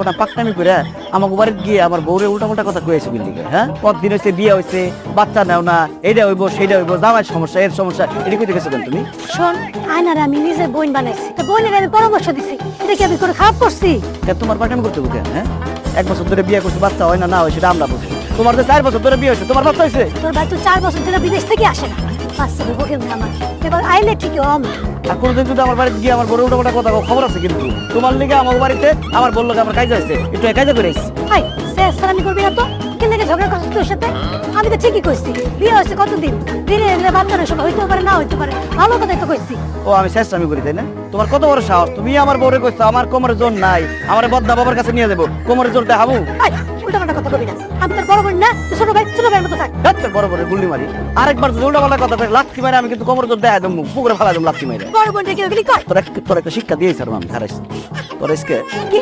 ওটা পাকনামি করে আমাকে বাড়িতে গিয়ে আমার বউরে উল্টা কথা কয়েছে বিল্ডিং হ্যাঁ কতদিন হয়েছে বিয়ে হয়েছে বাচ্চা নেও না এইটা হইবো সেইটা হইবো জামাই সমস্যা এর সমস্যা এটা কই দেখেছো কেন তুমি? শোন আয়নার আমি নিজে বোন বানাইছি তো বোনের আমি পরামর্শ দিছি এটা কি আমি করে খারাপ করছি? তোমার পাকনামি করতে বুকে হ্যাঁ 1 বছর ধরে বিয়ে করছে বাচ্চা হয় না না হয় সেটা আমরা বুঝি তোমার তো 4 বছর ধরে বিয়ে হয়েছে তোমার বাচ্চা হয়েছে তোর ভাই তো 4 বছর ধরে বিদেশ থেকে আসে না বাচ্চা বকে আমার এবার আইলে ঠিকই হম আর কোনোদিন যদি আমার বাড়িতে গিয়ে আমার বড় উল্টা কথা খবর আছে কিন্তু তোমার লিগে আমার বাড়িতে আমার বললো যে আমার কাজ হয়েছে একটু কাজে করে এসেছি হাই শেষ সালামি করবি না তো কেন থেকে ঝগড়া করছিস তোর সাথে? আমি তো ঠিকই কইছি বিয়ে হয়েছে কতদিন দিনে এলে বাচ্চারা সব হইতেও পারে না হইতে পারে ভালো কথা তো কইছি। ও আমি শেষ আমি করি তাই না তোমার কত বড় সাহস তুমি আমার বউরে কইছো আমার কোমরে জোর নাই আমার বদ্দা বাবার কাছে নিয়ে যাবো কোমরে জোর দেখাবো হাই উল্টা পাল্টা কথা কবি না আমি তোর বড় বোন না তুই ছোট ভাইয়ের মতো থাক। তোর বড় বড় গুল্লি মারি আরেকবার যদি উল্টা পাল্টা কথা কই লাথি মারি আমি কিন্তু কোমরে জোর দেখা দেবো পুকুরে ফেলা দেবো লাথি মারি বড় বোন রেখে গেলি কয় তোর একটা শিক্ষা দিয়েছি আর আমি হারাইছি তোর আজকে কি